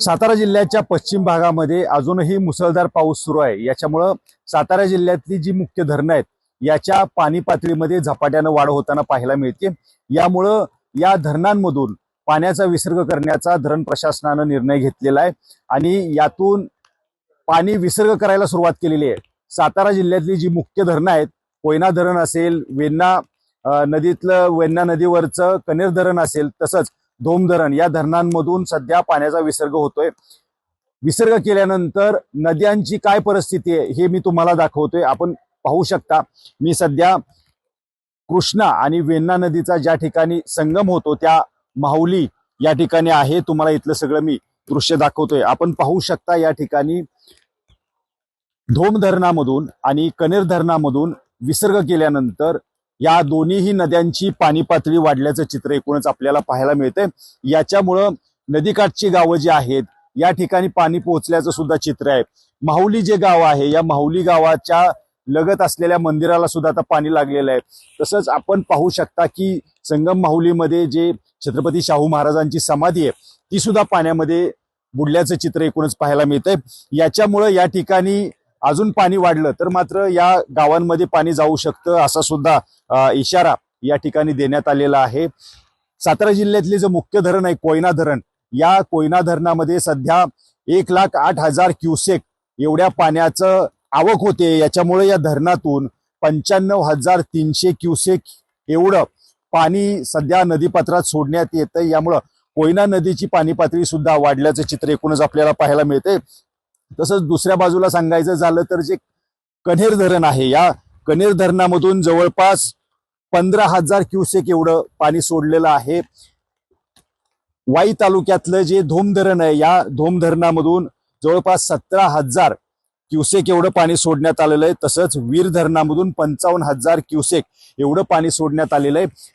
सातारा जिल्ह्याच्या पश्चिम भागामध्ये अजूनही मुसळधार पाऊस सुरू आहे। याच्यामुळं सातारा जिल्ह्यातली जी मुख्य धरणं आहेत याच्या पाणी पातळीमध्ये झपाट्यानं वाढ होताना पाहायला मिळते। यामुळं या धरणांमधून पाण्याचा विसर्ग करण्याचा धरण प्रशासनानं निर्णय घेतलेला आहे आणि यातून पाणी विसर्ग करायला सुरुवात केलेली आहे। सातारा जिल्ह्यातली जी मुख्य धरणं आहेत, कोयना धरण असेल, वेण्णा नदीतलं वेण्णा नदीवरचं कनेर धरण असेल, तसंच धोम धरण, या धरणांमधून सध्या पाण्याचा विसर्ग होतोय। विसर्ग केल्यानंतर नद्यांची काय परिस्थिती आहे हे मी तुम्हाला दाखवतोय। आपण पाहू शकता, मी सध्या कृष्णा आणि वेण्णा नदीचा ज्या ठिकाणी संगम होतो त्या माहुली या ठिकाणी आहे। तुम्हाला इथलं सगळं मी दृश्य दाखवतोय। आपण पाहू शकता या ठिकाणी धोम धरणामधून आणि कनेर धरणामधून विसर्ग केल्यानंतर या दोन्हीही नद्यांची पाणी पातळी वाढल्याचं चित्र एकूणच आपल्याला पाहायला मिळतंय। याच्यामुळं नदीकाठची गावं जी आहेत या ठिकाणी पाणी पोहोचल्याचं सुद्धा चित्र आहे। माहुली जे गाव आहे, या माहुली गावाच्या लगत असलेल्या मंदिराला सुद्धा आता पाणी लागलेलं आहे। तसंच आपण पाहू शकता की संगम माहुलीमध्ये जे छत्रपती शाहू महाराजांची समाधी आहे ती सुद्धा पाण्यामध्ये बुडल्याचं चित्र एकूणच पाहायला मिळतंय। याच्यामुळं या ठिकाणी अजून पाणी वाढलं तर मात्र या गावांमध्ये पाणी जाऊ शकतं असा सुद्धा इशारा या ठिकाणी देण्यात आलेला आहे। सातारा जिल्ह्यातले जे मुख्य धरण आहे कोयना धरण, या कोयना धरणामध्ये सध्या 1,08,000 क्युसेक एवढ्या पाण्याचं आवक होते। याच्यामुळे या धरणातून 95,300 क्युसेक एवढं पाणी सध्या नदीपात्रात सोडण्यात येतं। यामुळं कोयना नदीची पाणी पातळी सुद्धा वाढल्याचं चित्र एकूणच आपल्याला पाहायला मिळते। तसंच दुसऱ्या बाजूला सांगायचं झालं तर जे कन्हेर धरण आहे, या कन्हेर धरणामधून जवळपास 15,000 क्युसेक एवढं पाणी सोडलेलं आहे। वाई तालुक्यातलं जे धोम धरण आहे, या धोम धरणामधून जवळपास 17,000 क्युसेक एवढं पाणी सोडण्यात आलेलं आहे। तसंच वीर धरणामधून 55,000 क्युसेक एवढं पाणी सोडण्यात आलेलं आहे।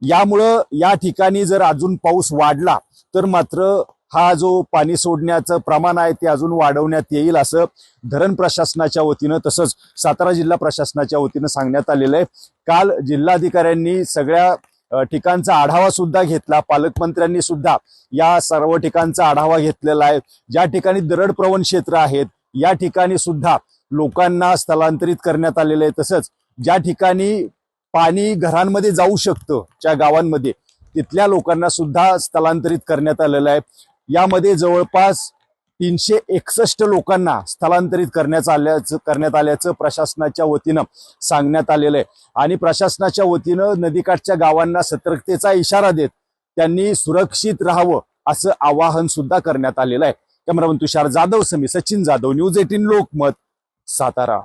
यामुळं या ठिकाणी जर अजून पाऊस वाढला तर मात्र हा जो पाणी सोडण्याचं प्रमाण आहे ते अजून वाढवण्यात येईल असं धरण प्रशासनाच्या वतीनं तसंच सातारा जिल्हा प्रशासनाच्या वतीनं सांगण्यात आलेलं आहे। काल जिल्हाधिकाऱ्यांनी सगळ्या ठिकाणचा आढावा सुद्धा घेतला, पालकमंत्र्यांनी सुद्धा या सर्व ठिकाणचा आढावा घेतलेला आहे। ज्या ठिकाणी दरड प्रवण क्षेत्र आहेत या ठिकाणी सुद्धा लोकांना स्थलांतरित करण्यात आलेलं आहे। तसंच ज्या ठिकाणी पाणी घरांमध्ये जाऊ शकतं, ज्या गावांमध्ये, तिथल्या लोकांना सुद्धा स्थलांतरित करण्यात आलेलं आहे। यामध्ये जवळपास 361 लोकांना स्थलांतरित करण्यात आल्याचं प्रशासनाच्या वतीनं सांगण्यात आलेलं आहे आणि प्रशासनाच्या वतीनं नदीकाठच्या गावांना सतर्कतेचा इशारा देत त्यांनी सुरक्षित राहावं असं आवाहन सुद्धा करण्यात आलेलं आहे। कॅमेरामन तुषार जाधव समी, सचिन जाधव, न्यूज 18 लोकमत, सातारा।